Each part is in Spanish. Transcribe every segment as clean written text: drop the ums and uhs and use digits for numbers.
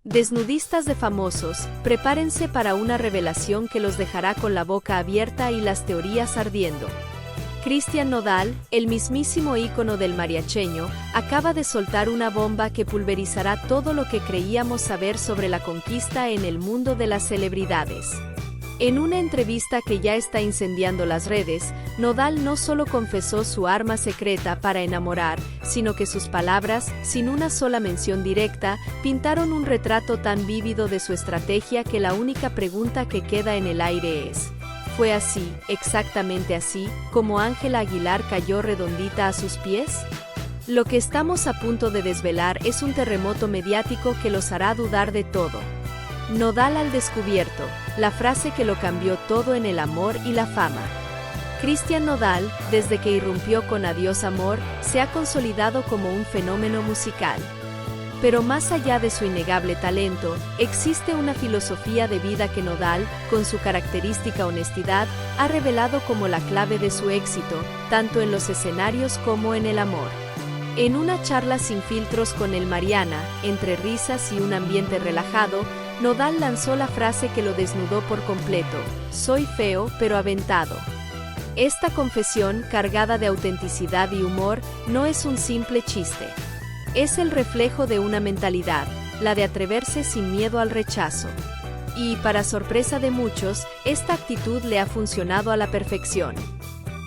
Desnudistas de famosos, prepárense para una revelación que los dejará con la boca abierta y las teorías ardiendo. Cristian Nodal, el mismísimo ícono del mariacheño, acaba de soltar una bomba que pulverizará todo lo que creíamos saber sobre la conquista en el mundo de las celebridades. En una entrevista que ya está incendiando las redes, Nodal no solo confesó su arma secreta para enamorar, sino que sus palabras, sin una sola mención directa, pintaron un retrato tan vívido de su estrategia que la única pregunta que queda en el aire es: ¿fue así, exactamente así, como Ángela Aguilar cayó redondita a sus pies? Lo que estamos a punto de desvelar es un terremoto mediático que los hará dudar de todo. Nodal al descubierto, la frase que lo cambió todo en el amor y la fama. Cristian Nodal, desde que irrumpió con Adiós Amor, se ha consolidado como un fenómeno musical. Pero más allá de su innegable talento, existe una filosofía de vida que Nodal, con su característica honestidad, ha revelado como la clave de su éxito, tanto en los escenarios como en el amor. En una charla sin filtros con el Mariana, entre risas y un ambiente relajado, Nodal lanzó la frase que lo desnudó por completo: soy feo pero aventado. Esta confesión, cargada de autenticidad y humor, no es un simple chiste. Es el reflejo de una mentalidad, la de atreverse sin miedo al rechazo. Y, para sorpresa de muchos, esta actitud le ha funcionado a la perfección.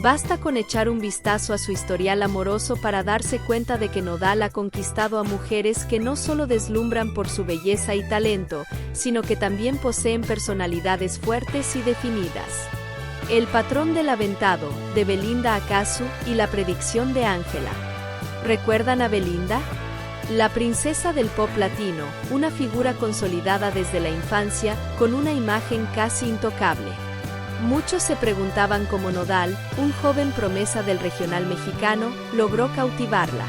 Basta con echar un vistazo a su historial amoroso para darse cuenta de que Nodal ha conquistado a mujeres que no solo deslumbran por su belleza y talento, sino que también poseen personalidades fuertes y definidas. El patrón del aventado, de Belinda a Cazzu, y la predicción de Ángela. ¿Recuerdan a Belinda? La princesa del pop latino, una figura consolidada desde la infancia, con una imagen casi intocable. Muchos se preguntaban cómo Nodal, un joven promesa del regional mexicano, logró cautivarla.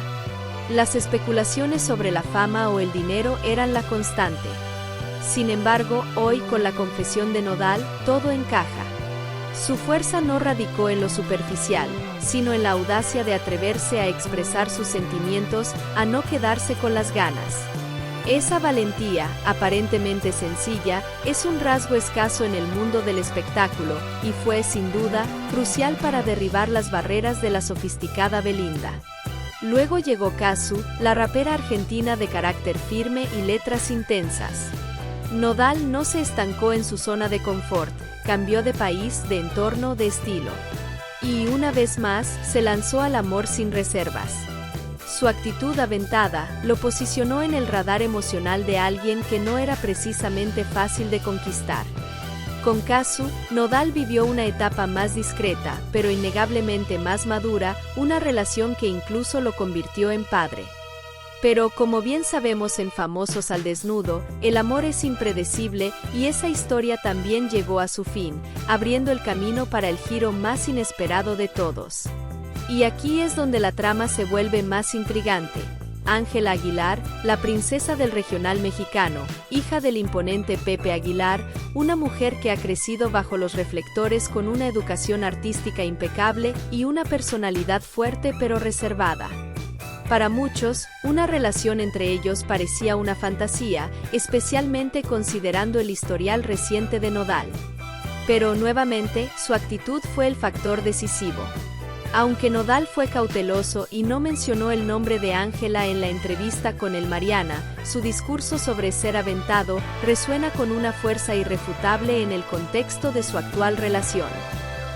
Las especulaciones sobre la fama o el dinero eran la constante. Sin embargo, hoy, con la confesión de Nodal, todo encaja. Su fuerza no radicó en lo superficial, sino en la audacia de atreverse a expresar sus sentimientos, a no quedarse con las ganas. Esa valentía, aparentemente sencilla, es un rasgo escaso en el mundo del espectáculo, y fue, sin duda, crucial para derribar las barreras de la sofisticada Belinda. Luego llegó Cazzu, la rapera argentina de carácter firme y letras intensas. Nodal no se estancó en su zona de confort, cambió de país, de entorno, de estilo. Y una vez más, se lanzó al amor sin reservas. Su actitud aventada lo posicionó en el radar emocional de alguien que no era precisamente fácil de conquistar. Con Cazzu, Nodal vivió una etapa más discreta, pero innegablemente más madura, una relación que incluso lo convirtió en padre. Pero, como bien sabemos en Famosos al Desnudo, el amor es impredecible y esa historia también llegó a su fin, abriendo el camino para el giro más inesperado de todos. Y aquí es donde la trama se vuelve más intrigante. Ángela Aguilar, la princesa del regional mexicano, hija del imponente Pepe Aguilar, una mujer que ha crecido bajo los reflectores con una educación artística impecable y una personalidad fuerte pero reservada. Para muchos, una relación entre ellos parecía una fantasía, especialmente considerando el historial reciente de Nodal. Pero nuevamente, su actitud fue el factor decisivo. Aunque Nodal fue cauteloso y no mencionó el nombre de Ángela en la entrevista con el Mariana, su discurso sobre ser aventado resuena con una fuerza irrefutable en el contexto de su actual relación.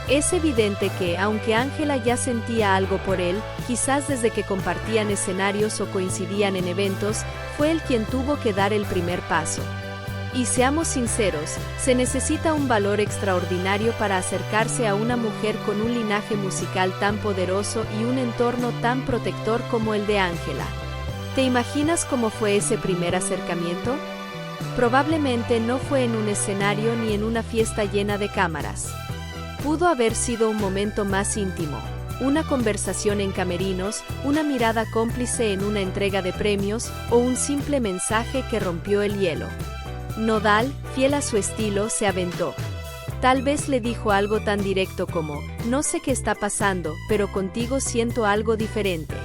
Es evidente que, aunque Ángela ya sentía algo por él, quizás desde que compartían escenarios o coincidían en eventos, fue él quien tuvo que dar el primer paso. Y seamos sinceros, se necesita un valor extraordinario para acercarse a una mujer con un linaje musical tan poderoso y un entorno tan protector como el de Ángela. ¿Te imaginas cómo fue ese primer acercamiento? Probablemente no fue en un escenario ni en una fiesta llena de cámaras. Pudo haber sido un momento más íntimo, una conversación en camerinos, una mirada cómplice en una entrega de premios o un simple mensaje que rompió el hielo. Nodal, fiel a su estilo, se aventó. Tal vez le dijo algo tan directo como: no sé qué está pasando, pero contigo siento algo diferente.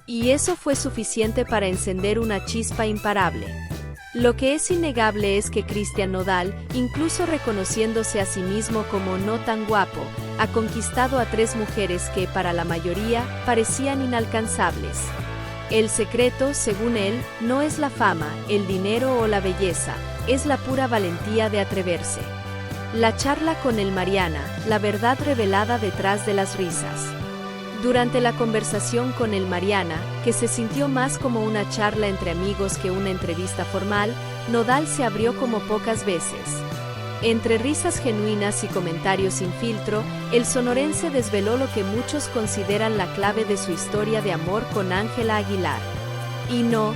Y eso fue suficiente para encender una chispa imparable. Lo que es innegable es que Cristian Nodal, incluso reconociéndose a sí mismo como no tan guapo, ha conquistado a 3 mujeres que, para la mayoría, parecían inalcanzables. El secreto, según él, no es la fama, el dinero o la belleza, es la pura valentía de atreverse. La charla con el Mariana, la verdad revelada detrás de las risas. Durante la conversación con el Mariana, que se sintió más como una charla entre amigos que una entrevista formal, Nodal se abrió como pocas veces. Entre risas genuinas y comentarios sin filtro, el sonorense desveló lo que muchos consideran la clave de su historia de amor con Ángela Aguilar. Y no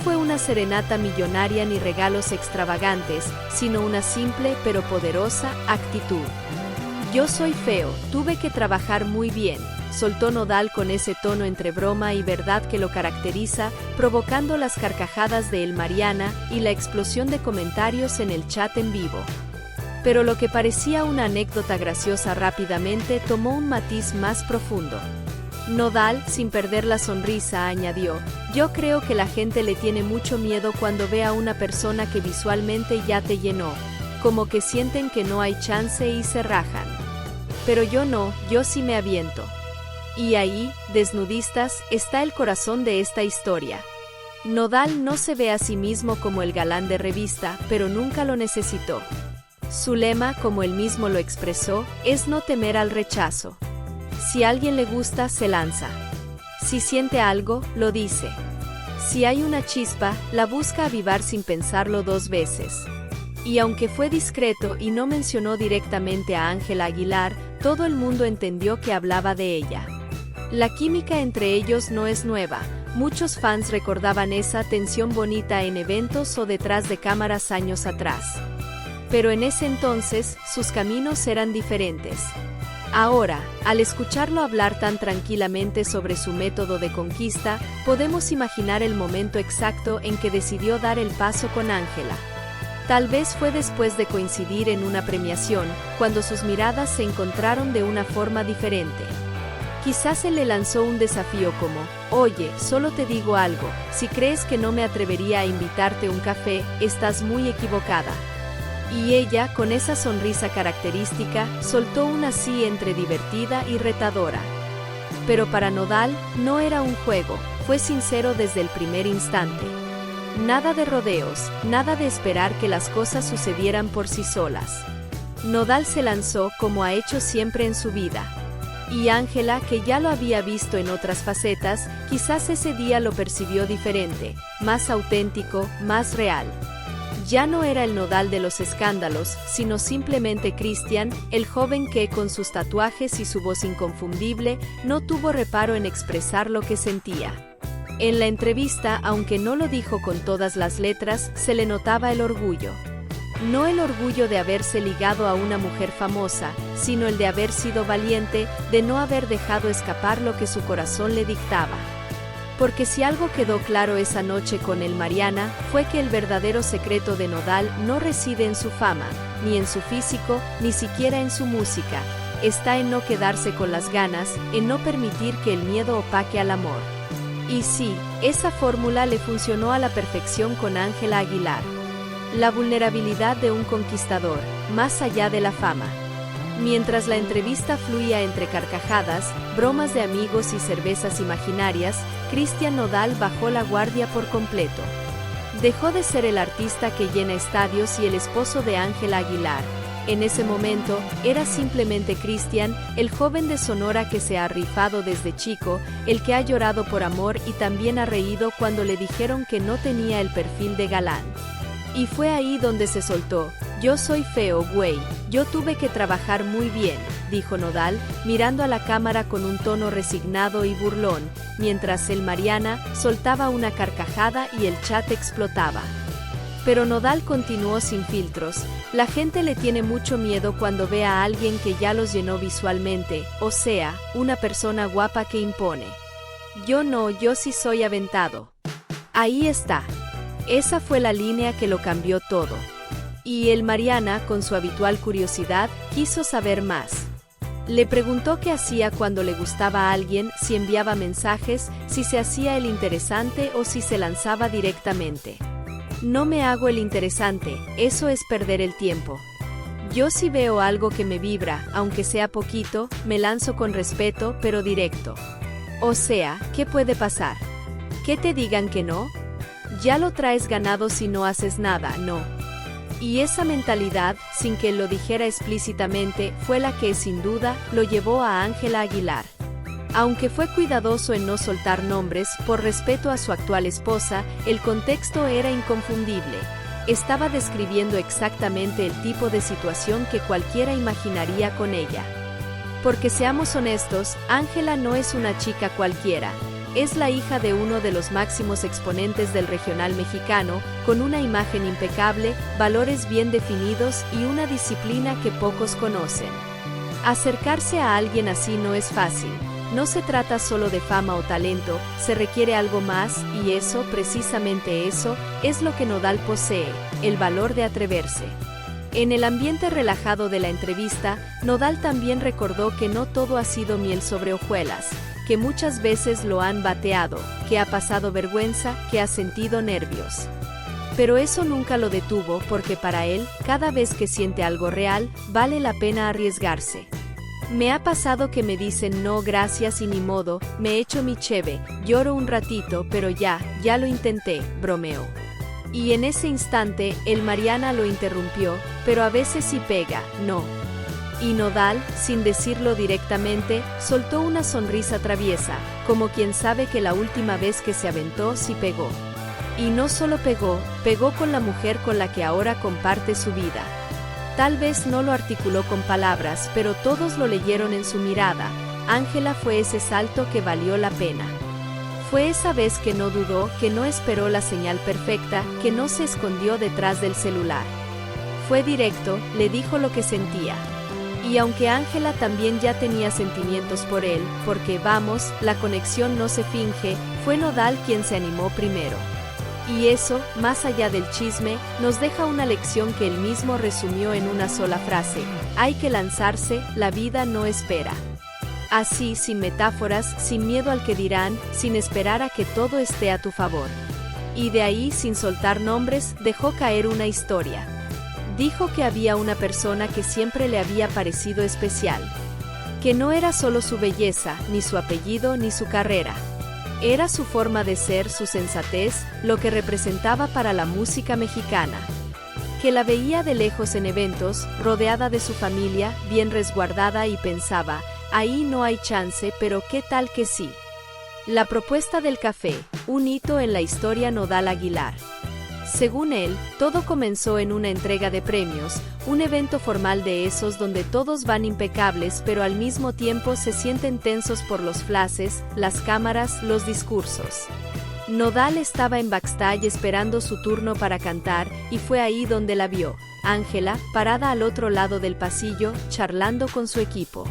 fue una serenata millonaria ni regalos extravagantes, sino una simple pero poderosa actitud. Yo soy feo, tuve que trabajar muy bien, soltó Nodal con ese tono entre broma y verdad que lo caracteriza, provocando las carcajadas de El Mariana y la explosión de comentarios en el chat en vivo. Pero lo que parecía una anécdota graciosa rápidamente tomó un matiz más profundo. Nodal, sin perder la sonrisa, añadió: yo creo que la gente le tiene mucho miedo cuando ve a una persona que visualmente ya te llenó, como que sienten que no hay chance y se rajan. Pero yo no, yo sí me aviento. Y ahí, desnudistas, está el corazón de esta historia. Nodal no se ve a sí mismo como el galán de revista, pero nunca lo necesitó. Su lema, como él mismo lo expresó, es no temer al rechazo. Si a alguien le gusta, se lanza. Si siente algo, lo dice. Si hay una chispa, la busca avivar sin pensarlo 2 veces. Y aunque fue discreto y no mencionó directamente a Ángela Aguilar, todo el mundo entendió que hablaba de ella. La química entre ellos no es nueva, muchos fans recordaban esa tensión bonita en eventos o detrás de cámaras años atrás. Pero en ese entonces, sus caminos eran diferentes. Ahora, al escucharlo hablar tan tranquilamente sobre su método de conquista, podemos imaginar el momento exacto en que decidió dar el paso con Ángela. Tal vez fue después de coincidir en una premiación, cuando sus miradas se encontraron de una forma diferente. Quizás él le lanzó un desafío como: oye, solo te digo algo, si crees que no me atrevería a invitarte un café, estás muy equivocada. Y ella, con esa sonrisa característica, soltó una sí entre divertida y retadora. Pero para Nodal, no era un juego, fue sincero desde el primer instante. Nada de rodeos, nada de esperar que las cosas sucedieran por sí solas. Nodal se lanzó como ha hecho siempre en su vida. Y Ángela, que ya lo había visto en otras facetas, quizás ese día lo percibió diferente, más auténtico, más real. Ya no era el Nodal de los escándalos, sino simplemente Cristian, el joven que, con sus tatuajes y su voz inconfundible, no tuvo reparo en expresar lo que sentía. En la entrevista, aunque no lo dijo con todas las letras, se le notaba el orgullo. No el orgullo de haberse ligado a una mujer famosa, sino el de haber sido valiente, de no haber dejado escapar lo que su corazón le dictaba. Porque si algo quedó claro esa noche con el Mariana, fue que el verdadero secreto de Nodal no reside en su fama, ni en su físico, ni siquiera en su música. Está en no quedarse con las ganas, en no permitir que el miedo opaque al amor. Y sí, esa fórmula le funcionó a la perfección con Ángela Aguilar. La vulnerabilidad de un conquistador, más allá de la fama. Mientras la entrevista fluía entre carcajadas, bromas de amigos y cervezas imaginarias, Cristian Nodal bajó la guardia por completo. Dejó de ser el artista que llena estadios y el esposo de Ángela Aguilar. En ese momento, era simplemente Cristian, el joven de Sonora que se ha rifado desde chico, el que ha llorado por amor y también ha reído cuando le dijeron que no tenía el perfil de galán. Y fue ahí donde se soltó: yo soy feo, güey, yo tuve que trabajar muy bien, dijo Nodal, mirando a la cámara con un tono resignado y burlón, mientras el Mariana soltaba una carcajada y el chat explotaba. Pero Nodal continuó sin filtros: la gente le tiene mucho miedo cuando ve a alguien que ya los llenó visualmente, o sea, una persona guapa que impone. Yo no, yo sí soy aventado. Ahí está. Esa fue la línea que lo cambió todo. Y el Mariana, con su habitual curiosidad, quiso saber más. Le preguntó qué hacía cuando le gustaba a alguien, si enviaba mensajes, si se hacía el interesante o si se lanzaba directamente. No me hago el interesante, eso es perder el tiempo. Yo si veo algo que me vibra, aunque sea poquito, me lanzo con respeto, pero directo. O sea, ¿qué puede pasar? ¿Que te digan que no? Ya lo traes ganado si no haces nada, ¿no? Y esa mentalidad, sin que él lo dijera explícitamente, fue la que, sin duda, lo llevó a Ángela Aguilar. Aunque fue cuidadoso en no soltar nombres, por respeto a su actual esposa, el contexto era inconfundible. Estaba describiendo exactamente el tipo de situación que cualquiera imaginaría con ella. Porque seamos honestos, Ángela no es una chica cualquiera. Es la hija de uno de los máximos exponentes del regional mexicano, con una imagen impecable, valores bien definidos y una disciplina que pocos conocen. Acercarse a alguien así no es fácil. No se trata solo de fama o talento, se requiere algo más, y eso, precisamente eso, es lo que Nodal posee, el valor de atreverse. En el ambiente relajado de la entrevista, Nodal también recordó que no todo ha sido miel sobre hojuelas, que muchas veces lo han bateado, que ha pasado vergüenza, que ha sentido nervios. Pero eso nunca lo detuvo porque para él, cada vez que siente algo real, vale la pena arriesgarse. Me ha pasado que me dicen no gracias y ni modo, me echo mi cheve, lloro un ratito pero ya lo intenté, bromeó. Y en ese instante, el Mariana lo interrumpió, pero a veces sí pega, ¿no? Y Nodal, sin decirlo directamente, soltó una sonrisa traviesa, como quien sabe que la última vez que se aventó sí pegó. Y no solo pegó, pegó con la mujer con la que ahora comparte su vida. Tal vez no lo articuló con palabras, pero todos lo leyeron en su mirada. Ángela fue ese salto que valió la pena. Fue esa vez que no dudó, que no esperó la señal perfecta, que no se escondió detrás del celular. Fue directo, le dijo lo que sentía. Y aunque Ángela también ya tenía sentimientos por él, porque vamos, la conexión no se finge, fue Nodal quien se animó primero. Y eso, más allá del chisme, nos deja una lección que él mismo resumió en una sola frase: hay que lanzarse, la vida no espera. Así, sin metáforas, sin miedo al que dirán, sin esperar a que todo esté a tu favor. Y de ahí, sin soltar nombres, dejó caer una historia. Dijo que había una persona que siempre le había parecido especial. Que no era solo su belleza, ni su apellido, ni su carrera. Era su forma de ser, su sensatez, lo que representaba para la música mexicana. Que la veía de lejos en eventos, rodeada de su familia, bien resguardada y pensaba, ahí no hay chance, pero ¿qué tal que sí? La propuesta del café, un hito en la historia Nodal Aguilar. Según él, todo comenzó en una entrega de premios, un evento formal de esos donde todos van impecables pero al mismo tiempo se sienten tensos por los flashes, las cámaras, los discursos. Nodal estaba en backstage esperando su turno para cantar y fue ahí donde la vio, Ángela, parada al otro lado del pasillo, charlando con su equipo.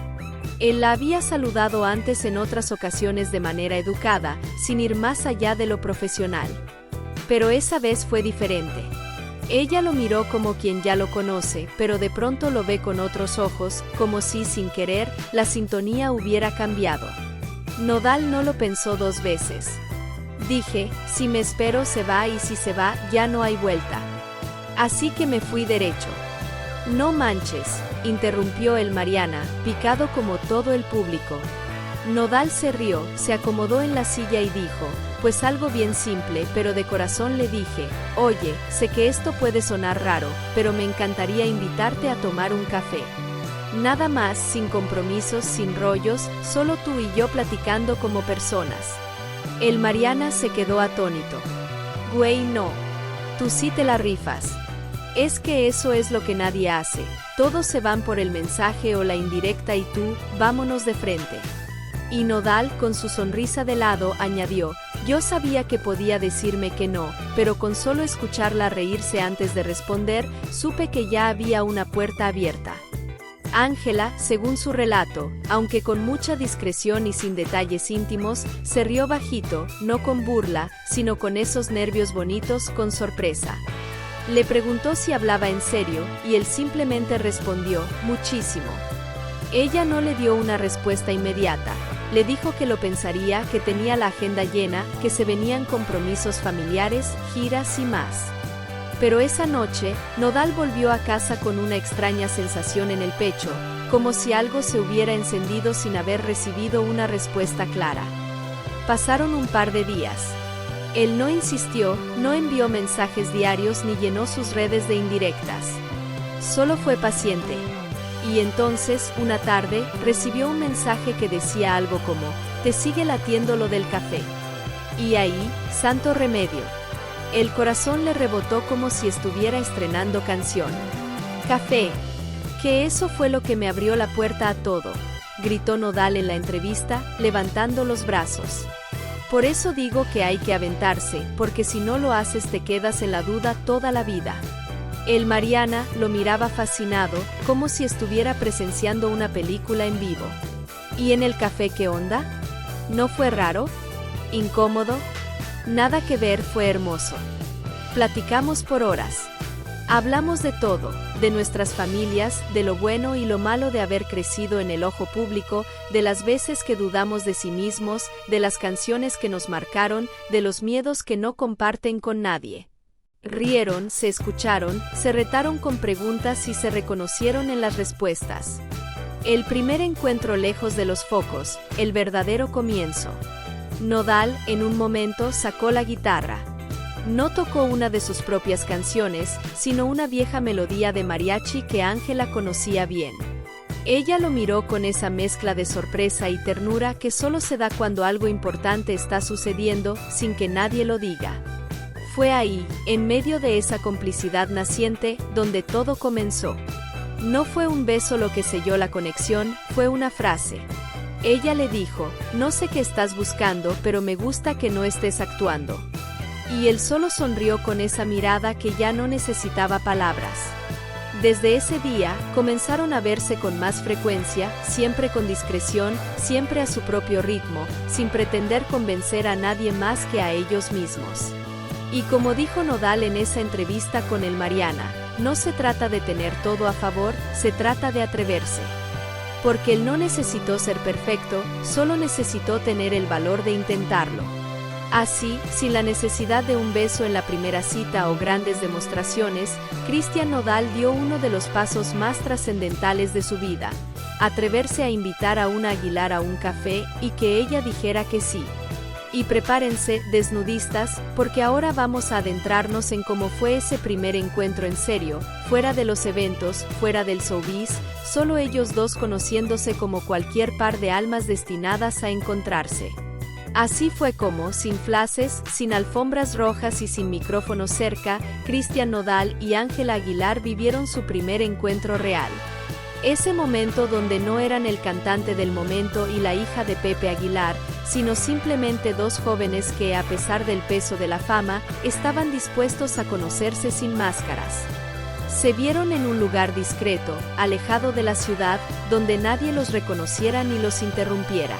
Él la había saludado antes en otras ocasiones de manera educada, sin ir más allá de lo profesional. Pero esa vez fue diferente. Ella lo miró como quien ya lo conoce, pero de pronto lo ve con otros ojos, como si, sin querer, la sintonía hubiera cambiado. Nodal no lo pensó dos veces. Dije, si me espero se va y si se va, ya no hay vuelta. Así que me fui derecho. No manches, interrumpió el Mariana, picado como todo el público. Nodal se rió, se acomodó en la silla y dijo, pues algo bien simple, pero de corazón le dije, oye, sé que esto puede sonar raro, pero me encantaría invitarte a tomar un café. Nada más, sin compromisos, sin rollos, solo tú y yo platicando como personas. El Mariana se quedó atónito. Güey, no. Tú sí te la rifas. Es que eso es lo que nadie hace. Todos se van por el mensaje o la indirecta y tú, vámonos de frente. Y Nodal, con su sonrisa de lado, añadió, yo sabía que podía decirme que no, pero con solo escucharla reírse antes de responder, supe que ya había una puerta abierta. Ángela, según su relato, aunque con mucha discreción y sin detalles íntimos, se rió bajito, no con burla, sino con esos nervios bonitos, con sorpresa. Le preguntó si hablaba en serio, y él simplemente respondió, muchísimo. Ella no le dio una respuesta inmediata. Le dijo que lo pensaría, que tenía la agenda llena, que se venían compromisos familiares, giras y más. Pero esa noche, Nodal volvió a casa con una extraña sensación en el pecho, como si algo se hubiera encendido sin haber recibido una respuesta clara. Pasaron un par de días. Él no insistió, no envió mensajes diarios ni llenó sus redes de indirectas. Solo fue paciente. Y entonces, una tarde, recibió un mensaje que decía algo como, «Te sigue latiendo lo del café». Y ahí, santo remedio. El corazón le rebotó como si estuviera estrenando canción. «Café. Que eso fue lo que me abrió la puerta a todo», gritó Nodal en la entrevista, levantando los brazos. «Por eso digo que hay que aventarse, porque si no lo haces te quedas en la duda toda la vida». El Mariana lo miraba fascinado, como si estuviera presenciando una película en vivo. ¿Y en el café qué onda? ¿No fue raro? ¿Incómodo? Nada que ver, fue hermoso. Platicamos por horas. Hablamos de todo, de nuestras familias, de lo bueno y lo malo de haber crecido en el ojo público, de las veces que dudamos de sí mismos, de las canciones que nos marcaron, de los miedos que no comparten con nadie. Rieron, se escucharon, se retaron con preguntas y se reconocieron en las respuestas. El primer encuentro lejos de los focos, el verdadero comienzo. Nodal, en un momento, sacó la guitarra. No tocó una de sus propias canciones, sino una vieja melodía de mariachi que Ángela conocía bien. Ella lo miró con esa mezcla de sorpresa y ternura que solo se da cuando algo importante está sucediendo, sin que nadie lo diga. Fue ahí, en medio de esa complicidad naciente, donde todo comenzó. No fue un beso lo que selló la conexión, fue una frase. Ella le dijo, «No sé qué estás buscando, pero me gusta que no estés actuando». Y él solo sonrió con esa mirada que ya no necesitaba palabras. Desde ese día, comenzaron a verse con más frecuencia, siempre con discreción, siempre a su propio ritmo, sin pretender convencer a nadie más que a ellos mismos. Y como dijo Nodal en esa entrevista con el Mariana, no se trata de tener todo a favor, se trata de atreverse. Porque él no necesitó ser perfecto, solo necesitó tener el valor de intentarlo. Así, sin la necesidad de un beso en la primera cita o grandes demostraciones, Cristian Nodal dio uno de los pasos más trascendentales de su vida: atreverse a invitar a una Aguilar a un café y que ella dijera que sí. Y prepárense, desnudistas, porque ahora vamos a adentrarnos en cómo fue ese primer encuentro en serio, fuera de los eventos, fuera del showbiz, solo ellos dos conociéndose como cualquier par de almas destinadas a encontrarse. Así fue como, sin flashes, sin alfombras rojas y sin micrófonos cerca, Cristian Nodal y Ángela Aguilar vivieron su primer encuentro real. Ese momento donde no eran el cantante del momento y la hija de Pepe Aguilar, sino simplemente dos jóvenes que, a pesar del peso de la fama, estaban dispuestos a conocerse sin máscaras. Se vieron en un lugar discreto, alejado de la ciudad, donde nadie los reconociera ni los interrumpiera.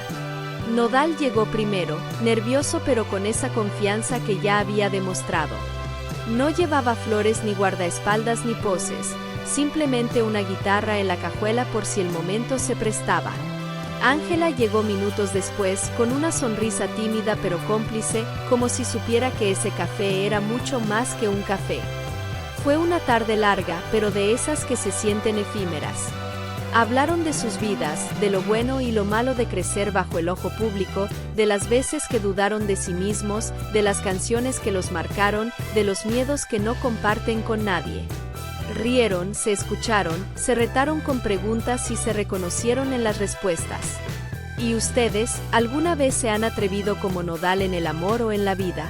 Nodal llegó primero, nervioso pero con esa confianza que ya había demostrado. No llevaba flores ni guardaespaldas ni poses, simplemente una guitarra en la cajuela por si el momento se prestaba. Ángela llegó minutos después, con una sonrisa tímida pero cómplice, como si supiera que ese café era mucho más que un café. Fue una tarde larga, pero de esas que se sienten efímeras. Hablaron de sus vidas, de lo bueno y lo malo de crecer bajo el ojo público, de las veces que dudaron de sí mismos, de las canciones que los marcaron, de los miedos que no comparten con nadie. Rieron, se escucharon, se retaron con preguntas y se reconocieron en las respuestas. ¿Y ustedes, alguna vez se han atrevido como Nodal en el amor o en la vida?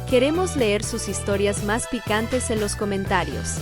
Queremos leer sus historias más picantes en los comentarios.